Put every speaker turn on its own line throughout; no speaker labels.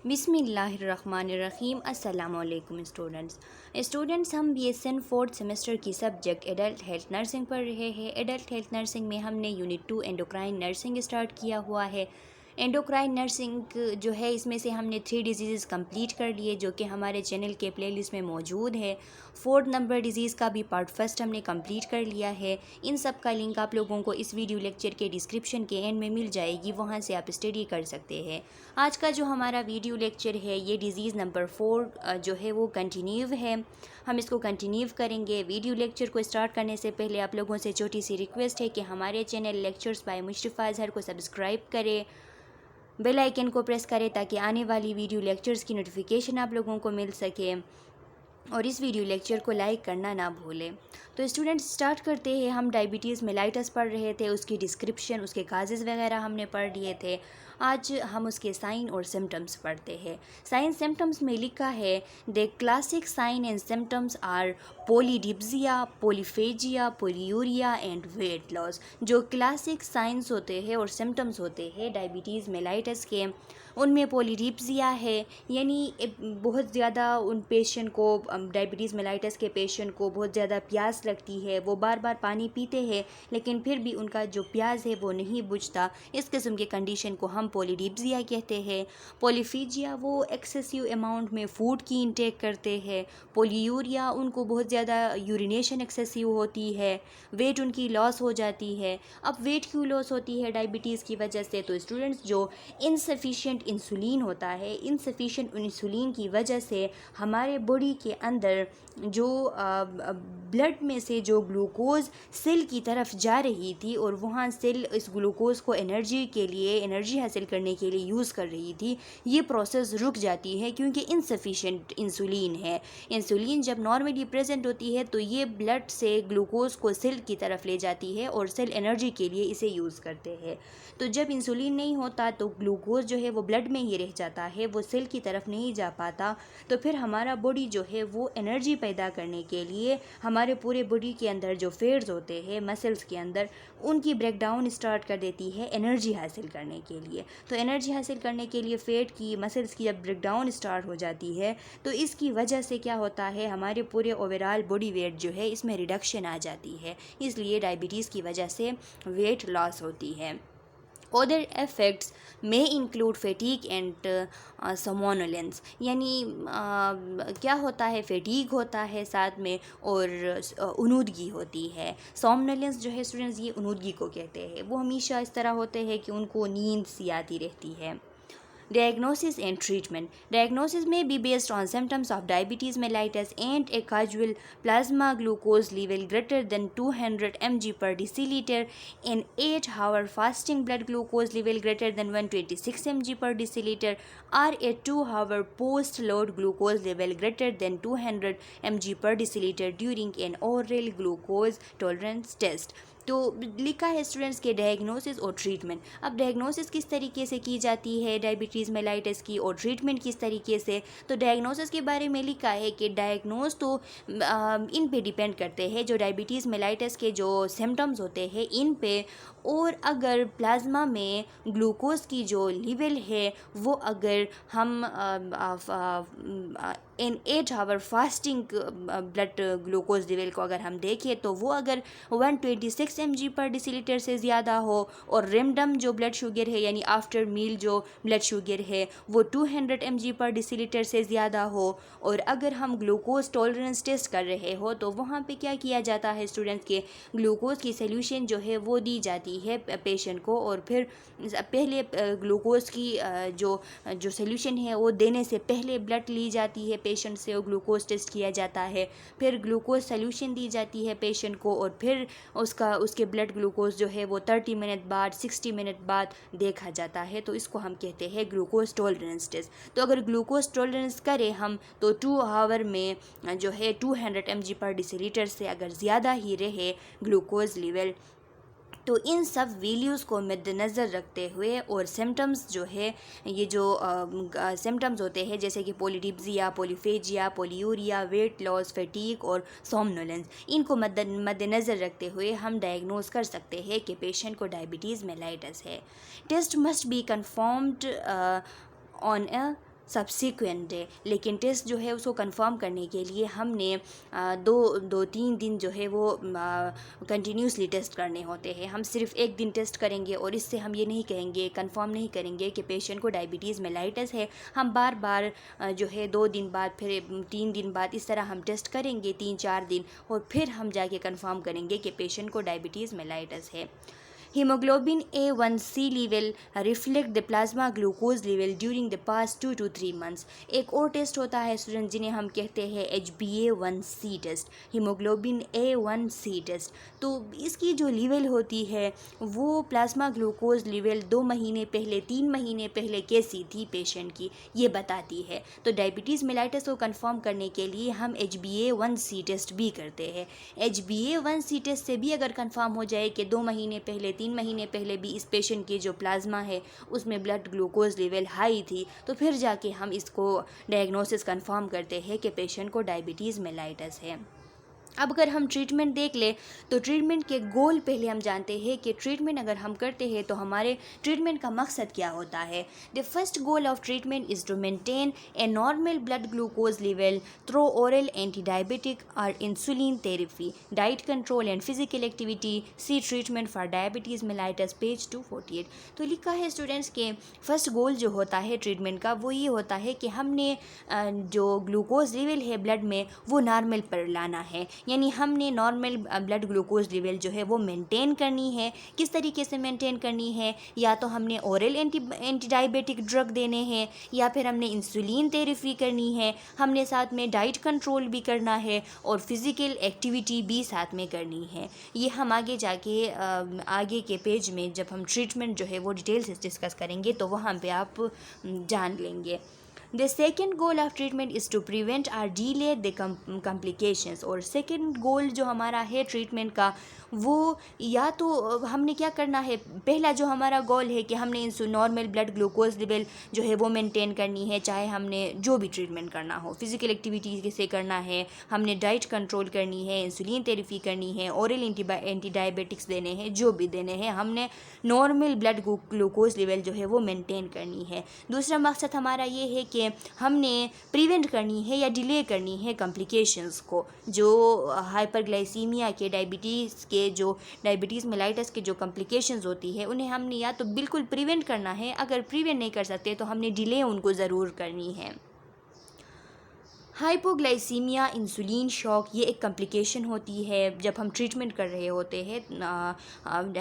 बिस्मिल्लाहिर्रहमानिर्रहीम। अस्सलामुअलैकुम स्टूडेंट्स, हम BSN फोर्थ सेमेस्टर की सब्जेक्ट एडल्ट हेल्थ नर्सिंग पढ़ रहे हैं। एडल्ट हेल्थ नर्सिंग में हमने यूनिट 2 एंडोक्राइन नर्सिंग स्टार्ट किया हुआ है। एंडोक्राइन नर्सिंग जो है, इसमें से हमने 3 डिजीज़ कंप्लीट कर लिए जो कि हमारे चैनल के प्लेलिस्ट में मौजूद है। 4 नंबर डिज़ीज़ का भी पार्ट फर्स्ट हमने कंप्लीट कर लिया है। इन सब का लिंक आप लोगों को इस वीडियो लेक्चर के डिस्क्रिप्शन के एंड में मिल जाएगी, वहाँ से आप स्टडी कर सकते हैं। आज का जो हमारा वीडियो लेक्चर है ये डिज़ीज़ नंबर 4 जो है वो कंटिन्यू है। हम इसको कंटिन्यू करेंगे। वीडियो लेक्चर को स्टार्ट करने से पहले आप लोगों से छोटी सी रिक्वेस्ट है कि हमारे चैनल लेक्चर्स बाय मुश्तफ़ा अज़हर को सब्सक्राइब करें, बेल आइकन को प्रेस करें ताकि आने वाली वीडियो लेक्चर्स की नोटिफिकेशन आप लोगों को मिल सके, और इस वीडियो लेक्चर को लाइक करना ना भूलें। तो स्टूडेंट्स, स्टार्ट करते हैं। हम डायबिटीज़ मेलाइटस पढ़ रहे थे, उसकी डिस्क्रिप्शन, उसके काजेज़ वगैरह हमने पढ़ लिए थे। आज हम उसके साइन और सिम्टम्स पढ़ते हैं। साइन सिम्टम्स में लिखा है, the classic sign and symptoms are polydipsia, polyphagia, polyuria and weight loss. जो क्लासिक साइंस होते हैं और सिम्टम्स होते हैं डायबिटीज़ मेलाइटस के, उनमें पोलीडिप्सिया है, यानी बहुत ज़्यादा उन पेशेंट को, डायबिटीज़ मेलाइटस के पेशेंट को बहुत ज़्यादा प्यास लगती है। वो बार बार पानी पीते हैं लेकिन फिर भी उनका जो प्यास है वो नहीं बुझता। इस किस्म के कंडीशन को हम पोलीडिप्सिया कहते हैं। पोलीफीजिया, वो एक्सेसिव अमाउंट में फ़ूड की इंटेक करते हैं। पोलीयूरिया, उनको बहुत ज़्यादा यूरिनेशन एक्सेसिव होती है। वेट उनकी लॉस हो जाती है। अब वेट क्यों लॉस होती है डायबिटीज़ की वजह से? तो स्टूडेंट्स, जो इनसफिशिएंट इंसुलिन होता है, इनसफिशिएंट इंसुलिन की वजह से हमारे बॉडी के अंदर जो ब्लड में से जो ग्लूकोज़ सेल की तरफ जा रही थी और वहाँ सेल इस ग्लूकोज़ को एनर्जी के लिए, एनर्जी हासिल करने के लिए यूज़ कर रही थी, ये प्रोसेस रुक जाती है क्योंकि इनसफिशिएंट इंसुलिन है। इंसुलिन जब नॉर्मली प्रेजेंट होती है तो ये ब्लड से ग्लूकोज़ को सेल की तरफ ले जाती है और सेल एनर्जी के लिए इसे यूज़ करते हैं। तो जब इंसुलिन नहीं होता तो ग्लूकोज़ जो है वो ब्लड में ही रह जाता है, वो सेल की तरफ नहीं जा पाता। तो फिर हमारा बॉडी जो है वो एनर्जी पैदा करने के लिए हमारे पूरे बॉडी के अंदर जो फेट्स होते हैं मसल्स के अंदर, उनकी ब्रेकडाउन स्टार्ट कर देती है एनर्जी हासिल करने के लिए। तो एनर्जी हासिल करने के लिए फ़ैट की, मसल्स की जब ब्रेकडाउन स्टार्ट हो जाती है तो इसकी वजह से क्या होता है, हमारे पूरे ओवरऑल बॉडी वेट जो है इसमें रिडक्शन आ जाती है। इसलिए डायबिटीज़ की वजह से वेट लॉस होती है। Other effects may include fatigue and somnolence, यानी क्या होता है, फैटीग होता है साथ में, और उनूदगी होती है। सोमनोलेंस जो है स्टूडेंट्स, ये उनूदगी को कहते हैं। वो हमेशा इस तरह होते हैं कि उनको नींद सी आती रहती है। Diagnosis and treatment. Diagnosis may be based on symptoms of diabetes mellitus and a causal plasma glucose level greater than 200 mg per deciliter, an 8-hour fasting blood glucose level greater than 126 mg per deciliter, or a 2-hour post-load glucose level greater than 200 mg per deciliter during an oral glucose tolerance test. तो लिखा है students के diagnosis और treatment. अब diagnosis किस तरीके से की जाती है डायबिटीज़ मेलाइटस की, और ट्रीटमेंट किस तरीके से? तो डायग्नोसिस के बारे में लिखा है कि डायग्नोस तो इन पे डिपेंड करते हैं, जो डायबिटीज़ मेलाइटस के जो सिम्टम्स होते हैं इन पे, और अगर प्लाज्मा में ग्लूकोज की जो लेवल है वो अगर हम इन 8-hour fasting blood glucose level को अगर हम देखें तो वो अगर 126 mg पर डिसीलीटर से ज़्यादा हो, और रेमडम जो ब्लड शुगर है यानी आफ्टर मील जो ब्लड शुगर है वो 200 mg पर डिसीलीटर से ज़्यादा हो, और अगर हम ग्लूकोज टॉलरेंस टेस्ट कर रहे हो तो वहाँ पे क्या किया जाता है स्टूडेंट्स के, ग्लूकोज की सोल्यूशन जो है वो दी जाती है पेशेंट को, और फिर पहले ग्लूकोज की जो सोल्यूशन है वो देने से पहले ब्लड ली जाती है पेशेंट से और ग्लूकोज टेस्ट किया जाता है। फिर ग्लूकोज सोल्यूशन दी जाती है पेशेंट को, और फिर उसके ब्लड ग्लूकोज जो है वो 30 मिनट बाद, 60 मिनट बाद देखा जाता है। तो इसको हम कहते हैं ग्लूकोज टॉलरेंस टेस्ट। तो अगर ग्लूकोज टॉलरेंस करें हम तो 2 आवर में जो है 200 mg पर डिसीलीटर से अगर ज़्यादा ही रहे ग्लूकोज लेवल, तो इन सब वैल्यूज़ को मद्देनज़र रखते हुए, और सिम्टम्स जो है ये जो सिम्टम्स होते हैं जैसे कि पोलीडिप्सिया, polyphagia, polyuria, weight loss, fatigue और सोमनोलेंस, इनको मद्देनज़र रखते हुए हम डायग्नोज कर सकते हैं कि पेशेंट को डायबिटीज़ मेलाइटस है। Test must be confirmed on a subsequent day. लेकिन टेस्ट जो है उसको कंफर्म करने के लिए हमने 2-3 दिन जो है वो कंटिन्यूसली टेस्ट करने होते हैं। हम सिर्फ एक दिन टेस्ट करेंगे और इससे हम ये नहीं कहेंगे, कंफर्म नहीं करेंगे कि पेशेंट को डायबिटीज़ मेलाइटस है। हम बार बार जो है 2 दिन बाद, फिर 3 दिन बाद, इस तरह हम टेस्ट करेंगे 3-4 दिन, और फिर हम जाके कंफर्म करेंगे कि पेशेंट को डायबिटीज़ मेलाइटस है। Hemoglobin A1C level reflect the plasma glucose level during the past 2 to 3 months। एक और टेस्ट होता है स्टूडेंट जिन्हें हम कहते हैं HbA1c test, haemoglobin A1c test. तो इसकी जो लेवल होती है वो प्लाज्मा ग्लूकोज लेवल 2 महीने पहले, 3 महीने पहले कैसी थी पेशेंट की, ये बताती है। तो डायबिटीज़ मेलाइटस को कंफर्म करने के लिए हम HbA1c टेस्ट भी करते हैं। HbA1c टेस्ट से भी अगर कंफर्म हो जाए कि 2 महीने पहले, 3 महीने पहले भी इस पेशेंट की जो प्लाज्मा है उसमें ब्लड ग्लूकोज लेवल हाई थी, तो फिर जाके हम इसको डायग्नोसिस कंफर्म करते हैं कि पेशेंट को डायबिटीज़ मेलाइटस है। अब अगर हम ट्रीटमेंट देख ले तो ट्रीटमेंट के गोल पहले हम जानते हैं कि ट्रीटमेंट अगर हम करते हैं तो हमारे ट्रीटमेंट का मकसद क्या होता है। The first goal of treatment is to maintain a normal blood glucose level through oral anti diabetic और insulin therapy, diet control and physical activity. See treatment for diabetes mellitus, page 248। तो लिखा है students के first goal जो होता है treatment का वो ये होता है कि हमने जो ग्लूकोज लेवल है ब्लड में वो नॉर्मल पर लाना है, यानी हमने नॉर्मल ब्लड ग्लूकोज लेवल जो है वो मेंटेन करनी है। किस तरीके से मेंटेन करनी है, या तो हमने ओरल एंटी डायबिटिक ड्रग देने हैं, या फिर हमने इंसुलिन थेरेपी करनी है, हमने साथ में डाइट कंट्रोल भी करना है और फिज़िकल एक्टिविटी भी साथ में करनी है। ये हम आगे जाके आगे के पेज में जब हम ट्रीटमेंट जो है वो डिटेल से डिस्कस करेंगे तो वहाँ पे आप जान लेंगे। The second goal of treatment is to prevent or delay the complications। और second goal जो हमारा है ट्रीटमेंट का वो या तो हमने क्या करना है, पहला जो हमारा गोल है कि हमने नॉर्मल ब्लड ग्लूकोज लेवल जो है वो मेंटेन करनी है, चाहे हमने जो भी ट्रीटमेंट करना हो, फिजिकल एक्टिविटी से करना है, हमने डाइट कंट्रोल करनी है, इंसुलिन थेरेपी करनी है, ओरल एंटी डायबिटिक्स देने हैं, जो भी देने हैं, हमने नॉर्मल ब्लड ग्लूकोज लेवल जो है वो मेंटेन करनी है। दूसरा मकसद हमारा ये है कि हमने प्रिवेंट करनी है या डिले करनी है कॉम्प्लिकेशंस को, जो हाइपरग्लाइसीमिया के, डायबिटीज़ मेलाइटस के जो कॉम्प्लिकेशंस होती है उन्हें हमने या तो बिल्कुल प्रिवेंट करना है, अगर प्रिवेंट नहीं कर सकते तो हमने डिले उनको ज़रूर करनी है। हाइपोग्लाइसीमिया इंसुलिन शॉक ये एक कॉम्प्लिकेशन होती है जब हम ट्रीटमेंट कर रहे होते हैं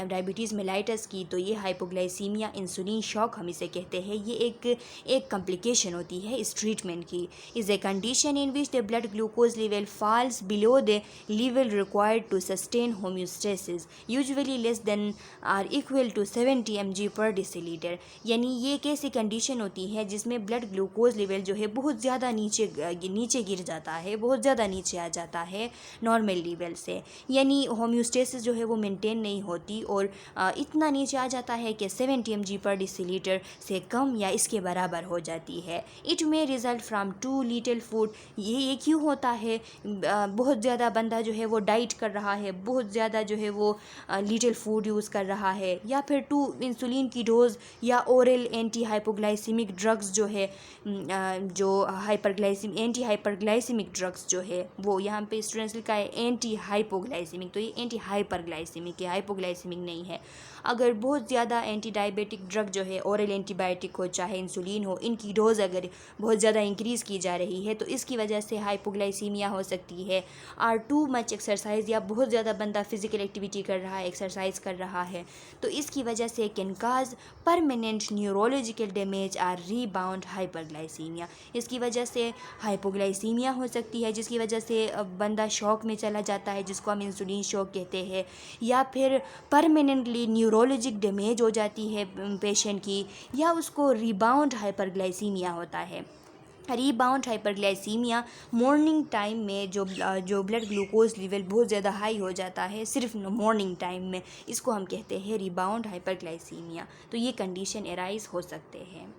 डायबिटीज़ मेलाइटस की, तो ये हाइपोग्लाइसीमिया इंसुलिन शॉक हम इसे कहते हैं। ये एक कॉम्प्लिकेशन होती है इस ट्रीटमेंट की। Is a condition in which the blood glucose level falls below the level required to sustain homeostasis, usually less than or equal to 70 mg/dL। यानी ये एक ऐसी कंडीशन होती है जिसमें ब्लड ग्लूकोज लेवल जो है बहुत ज़्यादा नीचे गिर जाता है, बहुत ज़्यादा नीचे आ जाता है नॉर्मल लेवल से, यानी होम्योस्टेसिस जो है वो मेंटेन नहीं होती और इतना नीचे आ जाता है कि 70 mg/dL से कम या इसके बराबर हो जाती है। It may result from to little food. ये क्यों होता है, बहुत ज़्यादा बंदा जो है वो डाइट कर रहा है, बहुत ज़्यादा जो है वो लिटिल फूड यूज़ कर रहा है, या फिर टू इंसुलिन की डोज या ओरल एंटी हाइपोग्लाइसीमिक ड्रग्स जो है, जो एंटी हाइपरग्लाइसिमिक ड्रग्स जो है वो यहाँ पे स्टूडेंट्स लिखा है एंटी हाइपोग्लाइसिमिक, तो ये एंटी हाइपरग्लाइसिमिक है, हाइपोग्लाइसिमिक नहीं है। अगर बहुत ज़्यादा एंटी डायबिटिक ड्रग जो है, ओरल एंटीबायोटिक हो चाहे इंसुलिन हो, इनकी डोज अगर बहुत ज़्यादा इंक्रीज़ की जा रही है तो इसकी वजह से हाइपोग्लाइसीमिया हो सकती है। और टू मच एक्सरसाइज, या बहुत ज़्यादा बंदा फिजिकल एक्टिविटी कर रहा है, एक्सरसाइज कर रहा है, तो इसकी वजह से can cause permanent neurological damage और रीबाउंड हाइपरग्लाइसीमिया। इसकी वजह से हाइपोग्लाइसीमिया हो सकती है जिसकी वजह से बंदा शॉक में चला जाता है, जिसको हम इंसुलिन शॉक कहते हैं, या फिर परमानेंटली न्यूरोलॉजिक डैमेज हो जाती है पेशेंट की, या उसको रिबाउंड हाइपरग्लाइसीमिया होता है। रीबाउंड हाइपरग्लाइसीमिया मॉर्निंग टाइम में जो ब्लड ग्लूकोज लेवल बहुत ज़्यादा हाई हो जाता है सिर्फ मॉर्निंग टाइम में, इसको हम कहते हैं रिबाउंड हाइपरग्लाइसीमिया। तो ये कंडीशन एराइज हो सकते हैं।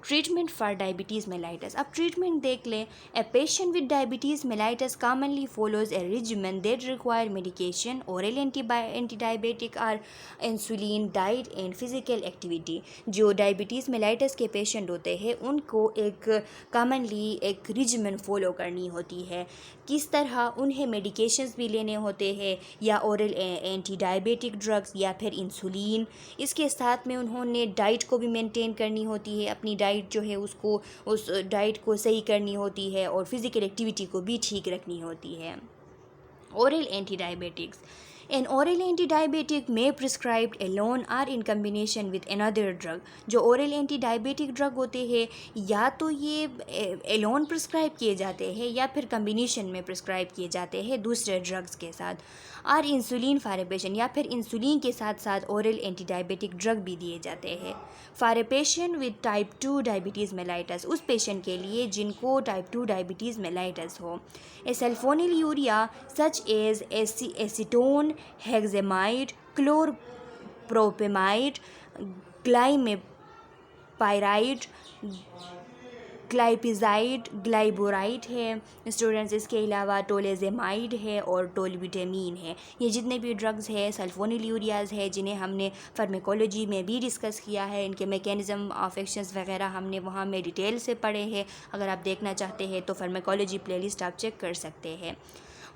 Treatment for diabetes mellitus. अब ट्रीटमेंट देख लें। A patient with diabetes mellitus commonly follows a regimen that require medication, oral anti diabetic और insulin, diet and physical activity. जो डायबिटीज़ मेलाइटस के पेशेंट होते हैं उनको एक कॉमनली एक रिजिमेन फॉलो करनी होती है। किस तरह उन्हें मेडिकेशंस भी लेने होते हैं या ओरल एंटी डायबिटिक ड्रग्स या फिर इंसुलिन। इसके साथ में उन्होंने डाइट को भी मेंटेन करनी होती है, अपनी डाइट जो है उसको उस डाइट को सही करनी होती है और फिज़िकल एक्टिविटी को भी ठीक रखनी होती है। Oral anti diabetics. An oral antidiabetic may prescribed alone or in combination with another drug। जो oral antidiabetic drug होते हैं या तो ये alone prescribe किए जाते हैं या फिर combination में prescribe किए जाते हैं दूसरे drugs के साथ, और इंसुलिन फॉर ए पेशेंट या फिर इंसुलिन के साथ साथ ओरल एंटीडायबिटिक ड्रग भी दिए जाते हैं। For a patient with type 2 diabetes mellitus, उस पेशेंट के लिए जिनको टाइप 2 डायबिटीज़ मेलाइटस हो। A sulfonylurea such as acetohexamide, chlorpropamide, glimepiride, glipizide, glyburide है स्टूडेंट्स। इसके अलावा टोलेजेमाइड है और टोलब्यूटामीन है। ये जितने भी ड्रग्स है सल्फोनिल यूरियाज़ है जिन्हें हमने फार्माकोलॉजी में भी डिस्कस किया है, इनके मैकेनिज़्म ऑफ एक्शंस वगैरह हमने वहाँ में डिटेल से पढ़े हैं। अगर आप देखना चाहते हैं तो फार्माकोलॉजी प्लेलिस्ट आप चेक कर सकते हैं।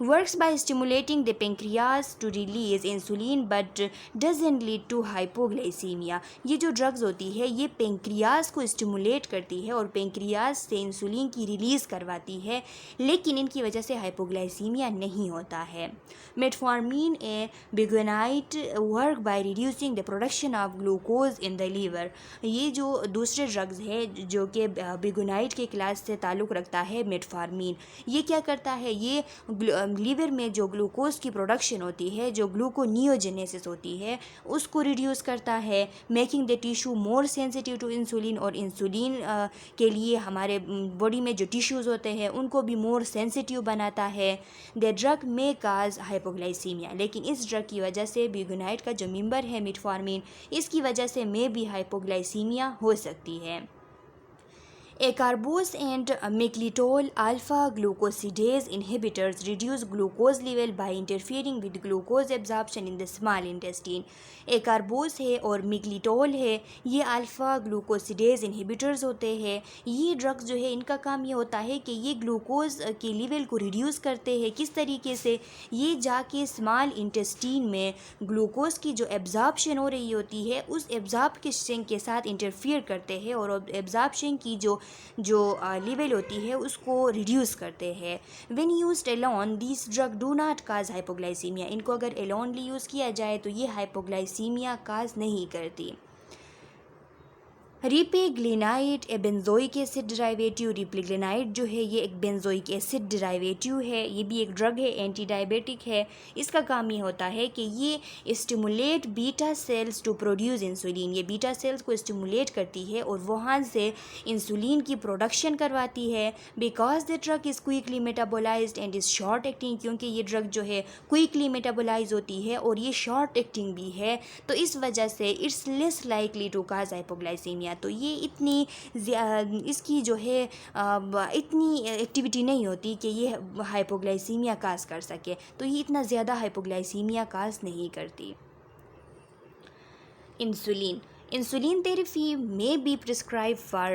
Works by stimulating the pancreas to release insulin but doesn't lead to hypoglycemia। ये जो ड्रग्स होती है ये पेंक्रियाज को स्टिमुलेट करती है और पेंक्रियाज से इंसुलिन की रिलीज़ करवाती है, लेकिन इनकी वजह से हाइपोग्लाइसीमिया नहीं होता है। Metformin a biguanide work by reducing the production of glucose in the liver. ये जो दूसरे ड्रग्स है जो कि बिगोनाइट के क्लास से ताल्लुक़ रखता है मेटफॉर्मिन, ये क्या करता है, ये लीवर में जो ग्लूकोज की प्रोडक्शन होती है, जो ग्लूकोनियोजेनेसिस होती है, उसको रिड्यूस करता है, making the tissue more sensitive to insulin. और इंसुलिन के लिए हमारे बॉडी में जो टिश्यूज़ होते हैं उनको भी मोर सेंसिटिव बनाता है। द ड्रग में काज हाइपोग्लाइसीमिया, लेकिन इस ड्रग की वजह से बिगोनाइट का जो मेंबर है मेटफॉर्मिन, इसकी वजह से में भी हाइपोग्लाइसीमिया हो सकती है। Acarbose and meclitol alpha glucosidase inhibitors reduce glucose level by interfering with glucose absorption in the small intestine। Acarbose है और मिक्लिटोल है, ये अल्फ़ा ग्लूकोसिडेज इनहिबिटर्स होते हैं। ये ड्रग्स जो है इनका काम ये होता है कि ये ग्लूकोज के लेवल को रिड्यूस करते हैं। किस तरीके से, ये जाके स्मॉल इंटेस्टीन में ग्लूकोज की जो एब्जॉर्प्शन हो रही होती है उस एब्जॉर्प्शन के साथ इंटरफियर करते हैं और एब्जॉर्प्शन की जो लेवल होती है उसको रिड्यूस करते हैं। When used alone this drug do not cause hypoglycaemia. इनको अगर एलोनली यूज़ किया जाए तो ये हाइपोग्लाइसीमिया काज नहीं करती। रिपेग्लिनाइड ए बेंजोइक एसिड डिराइवेटिव। रिपेग्लिनाइड जो है ये एक बेंजोइक एसिड डिराइवेटिव है, ये भी एक ड्रग है, एंटी डायबिटिक है। इसका काम ये होता है कि ये stimulate beta cells to produce insulin. ये बीटा सेल्स को स्टिमुलेट करती है और वहाँ से इंसुलिन की प्रोडक्शन करवाती है। Because the drug is quickly metabolised and is short acting, क्योंकि ये ड्रग जो है क्विकली मेटाबोलाइज होती है और ये शॉर्ट एक्टिंग भी है, तो इस वजह से it's less likely to cause hypoglycaemia. तो ये इतनी इसकी जो है इतनी एक्टिविटी नहीं होती कि ये हाइपोग्लाइसीमिया काज कर सके, तो ये इतना ज़्यादा हाइपोग्लाइसीमिया काज नहीं करती। इंसुलिन थेरेपी में be prescribe for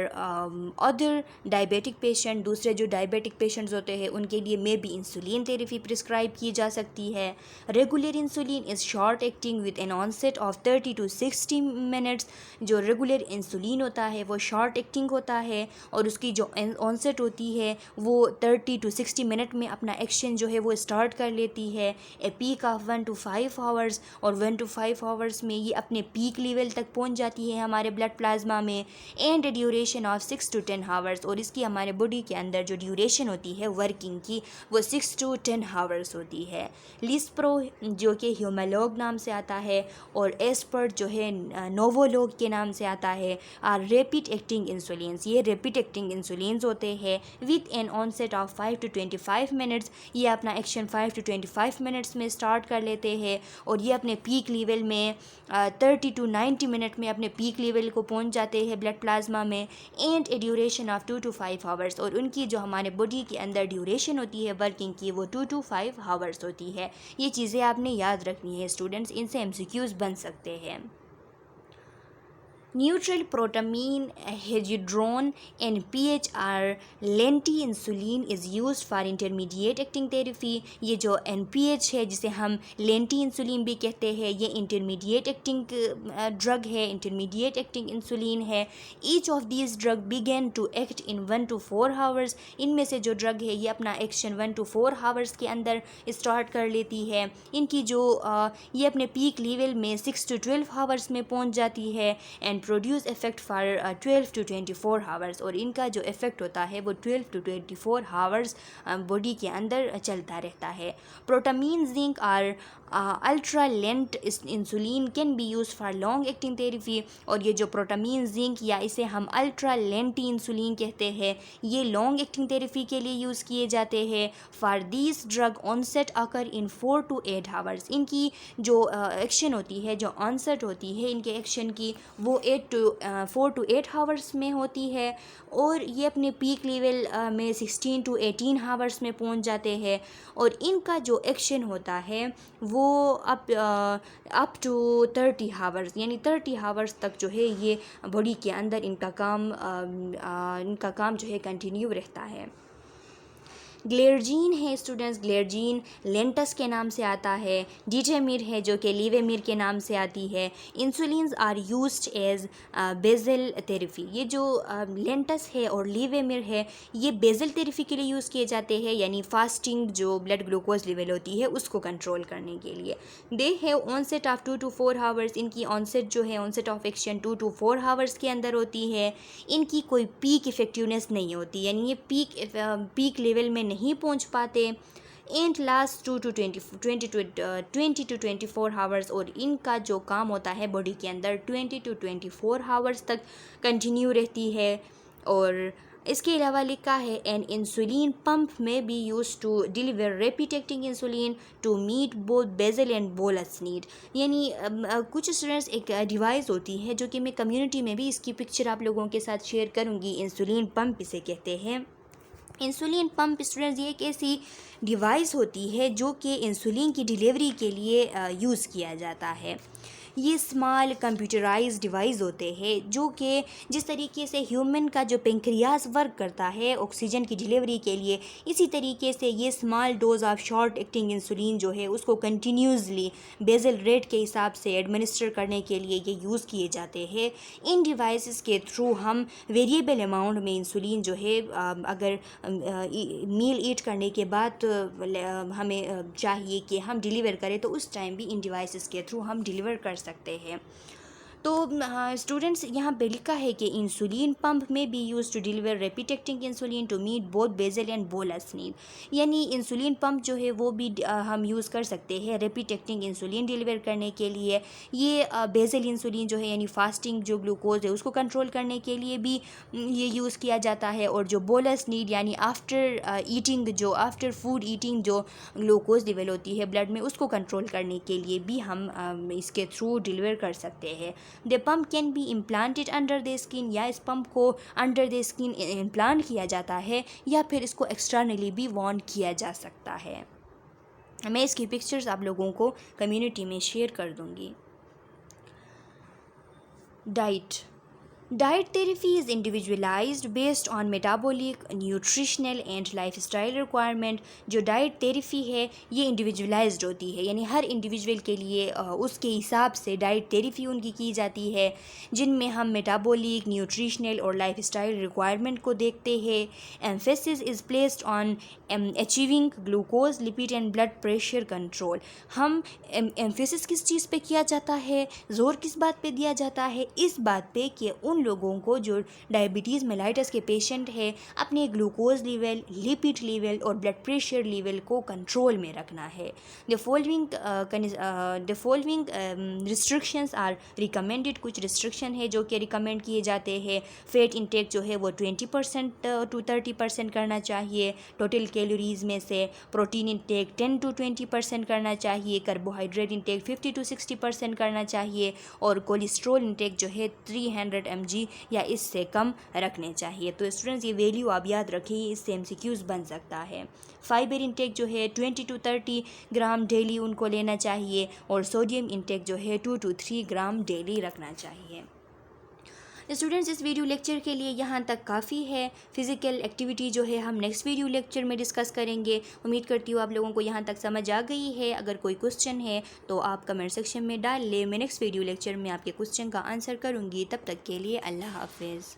other diabetic patient. दूसरे जो डायबिटिक पेशेंट्स होते हैं उनके लिए में भी इंसुलिन थेरेपी प्रिस्क्राइब की जा सकती है। Regular insulin is short acting with an onset of 30 to 60 minutes. जो रेगुलर इंसुलिन होता है वो शॉर्ट एक्टिंग होता है और उसकी जो ऑनसेट होती है वो 30 to 60 मिनट में अपना एक्शन जो है वो स्टार्ट कर लेती है। A peak of 1 to 5 hours, और 1 to 5 आवर्स में ये अपने पीक लेवल तक पहुंच जाती है हमारे ब्लड प्लाज्मा में। And duration of 6 to 10 hours, और इसकी हमारे बॉडी के अंदर जो ड्यूरेशन होती है वर्किंग की वो 6 to 10 आवर्स होती है। लिस्प्रो जो कि ह्यूमेलॉग नाम से आता है और एस्पर्ट जो है नोवोलॉग के नाम से आता है, आर रैपिड एक्टिंग इंसुलिन्स। ये रैपिड एक्टिंग इंसुलिन्स होते हैं with an onset of 5 to 25 minutes. ये अपना एक्शन 5 to 25 मिनट्स में स्टार्ट कर लेते हैं और ये अपने पीक लेवल में 30 to 90 मिनट में अपने पीक लेवल को पहुंच जाते हैं ब्लड प्लाज्मा में and A duration of 2 to 5 hours, और उनकी जो हमारे बॉडी के अंदर ड्यूरेशन होती है वर्किंग की वो 2 to 5 आवर्स होती है। ये चीज़ें आपने याद रखनी है स्टूडेंट्स, इनसे MCQs बन सकते हैं। Neutral protamine, hydrone and PHR lenti-insulin is used for intermediate acting therapy। ये जो NPH है जिसे हम लेंटी इंसुलिन भी कहते हैं, ये इंटरमीडिएट एक्टिंग ड्रग है, इंटरमीडिएट एक्टिंग इंसुलिन है। Each of these drug begin to act in 1 to 4 hours. इनमें से जो ड्रग है ये अपना एक्शन 1 to 4 आवर्स के अंदर स्टार्ट कर लेती है। इनकी जो ये अपने पीक लेवल में 6 to 12 आवर्स में पहुंच जाती है and produce effect for 12 to 24 hours, और इनका जो इफ़ेक्ट होता है वो 12 to 24 आवर्स बॉडी के अंदर चलता रहता है। प्रोटामीन जिंक और ultra lent insulin can be use for long acting therapy, और ये जो प्रोटामीन जिंक या इसे हम अल्ट्रा लेंटी इंसुलिन कहते हैं ये लॉन्ग एक्टिंग थेरेपी के लिए यूज़ किए जाते हैं। For this drug onset occur in 4 to 8 hours. इनकी जो एक्शन होती है, जो ऑनसेट होती है इनके एक्शन की, वो 4 to 8 आवर्स में होती है, और ये अपने पीक लेवल में 16 to 18 आवर्स में पहुंच जाते हैं। और इनका जो एक्शन होता है वो अप टू 30 आवर्स, यानी 30 आवर्स तक जो है ये बॉडी के अंदर इनका काम जो है कंटिन्यू रहता है। ग्लेरजीन है स्टूडेंट्स, ग्लेरजीन लेंटस के नाम से आता है। डीटेमिर है जो कि लीवेमिर के नाम से आती है। Insulins are used as basal therapy. ये जो लेंटस है और लीवेमिर है ये बेजल थेरेपी के लिए यूज़ किए जाते हैं, यानी फास्टिंग जो ब्लड ग्लूकोज लेवल होती है उसको कंट्रोल करने के लिए। They have onset of 2 to 4 hours. इनकी ऑनसेट जो है, onset of action 2 to 4 hours के अंदर होती है। इनकी कोई पीक इफेक्टिवनेस नहीं होती, यानी ये पीक लेवल में नहीं पहुंच पाते। एंड लास्ट 20 to 24 आवर्स, और इनका जो काम होता है बॉडी के अंदर 20 to 24 आवर्स तक कंटिन्यू रहती है। और इसके अलावा लिखा है an insulin pump may be use to deliver rapid acting insulin to meet both basal and bolus need. यानी कुछ स्टूडेंट्स एक डिवाइस होती है जो कि मैं कम्युनिटी में भी इसकी पिक्चर आप लोगों के साथ शेयर करूँगी। इंसुलिन पंप इसे कहते हैं। इंसुलिन पंप स्टूडेंट्स ये एक ऐसी डिवाइस होती है जो कि इंसुलिन की डिलीवरी के लिए यूज़ किया जाता है। ये स्मॉल कंप्यूटराइज्ड डिवाइस होते हैं जो कि जिस तरीके से ह्यूमन का जो पेंक्रियास वर्क करता है ऑक्सीजन की डिलीवरी के लिए, इसी तरीके से ये small dose of short acting insulin जो है उसको कंटिन्यूसली बेजल रेट के हिसाब से एडमिनिस्टर करने के लिए ये यूज़ किए जाते हैं। इन डिवाइसेस के थ्रू हम वेरिएबल अमाउंट में इंसुलिन जो है अगर मील ईट करने के बाद हमें चाहिए कि हम डिलीवर करें तो उस टाइम भी इन डिवाइसेस के थ्रू हम डिलीवर कर सकते हैं। तो स्टूडेंट्स यहाँ पे लिखा है कि insulin pump may be use to deliver rapid acting insulin to meet both basal and bolus need. यानी इंसुलिन पंप जो है वो भी हम यूज़ कर सकते हैं रैपिड एक्टिंग इंसुलिन डिलीवर करने के लिए। ये बेजल इंसुलिन जो है यानी फास्टिंग जो ग्लूकोज है उसको कंट्रोल करने के लिए भी ये यूज़ किया जाता है। और जो बोलस नीड यानी आफ्टर ईटिंग जो आफ्टर फूड ईटिंग जो ग्लूकोज लेवल होती है ब्लड में उसको कंट्रोल करने के लिए भी हम इसके थ्रू डिलीवर कर सकते हैं। The pump can be implanted under the skin, या इस पंप को अंडर द स्किन इम्प्लांट किया जाता है या फिर इसको एक्सटर्नली भी वॉन किया जा सकता है। मैं इसकी पिक्चर्स आप लोगों को कम्युनिटी में शेयर कर दूंगी। Diet therapy is individualized based on metabolic, nutritional and lifestyle requirement। जो डाइट थेरेपी है ये इंडिविजुअलाइज्ड होती है, यानी हर इंडिविजुअल के लिए उसके हिसाब से डाइट थेरेपी उनकी की जाती है, जिनमें हम मेटाबॉलिक, न्यूट्रिशनल और लाइफस्टाइल रिक्वायरमेंट को देखते हैं। Emphasis is placed on achieving glucose, lipid and blood pressure control. हम एम्फेसिस किस चीज़ पे किया जाता है, ज़ोर किस बात पे दिया जाता है, इस बात पे कि उन उन लोगों को जो डायबिटीज़ मेलाइटस के पेशेंट है अपने ग्लूकोज लेवल, लिपिड लेवल और ब्लड प्रेशर लेवल को कंट्रोल में रखना है। The following restrictions are recommended. कुछ रिस्ट्रिक्शन है जो कि रिकमेंड किए जाते हैं। फैट इंटेक जो है वो 20% to 30% करना चाहिए टोटल कैलोरीज़ में से। प्रोटीन इंटेक 10 to 20% करना चाहिए। कार्बोहाइड्रेट इंटेक 50 to 60% करना चाहिए और कोलेस्ट्रॉल इंटेक जो है 300 mg या इससे कम रखने चाहिए। तो स्टूडेंट्स ये वैल्यू आप याद रखिए, इससे MCQs बन सकता है। फाइबर इंटेक जो है 20 to 30 ग्राम डेली उनको लेना चाहिए और सोडियम इंटेक जो है 2 to 3 ग्राम डेली रखना चाहिए। स्टूडेंट्स इस वीडियो लेक्चर के लिए यहाँ तक काफ़ी है। फ़िज़िकल एक्टिविटी जो है हम नेक्स्ट वीडियो लेक्चर में डिस्कस करेंगे। उम्मीद करती हूँ आप लोगों को यहाँ तक समझ आ गई है। अगर कोई क्वेश्चन है तो आप कमेंट सेक्शन में डाल लें। मैं नेक्स्ट वीडियो लेक्चर में आपके क्वेश्चन का आंसर करूँगी। तब तक के लिए अल्लाह हाफिज़।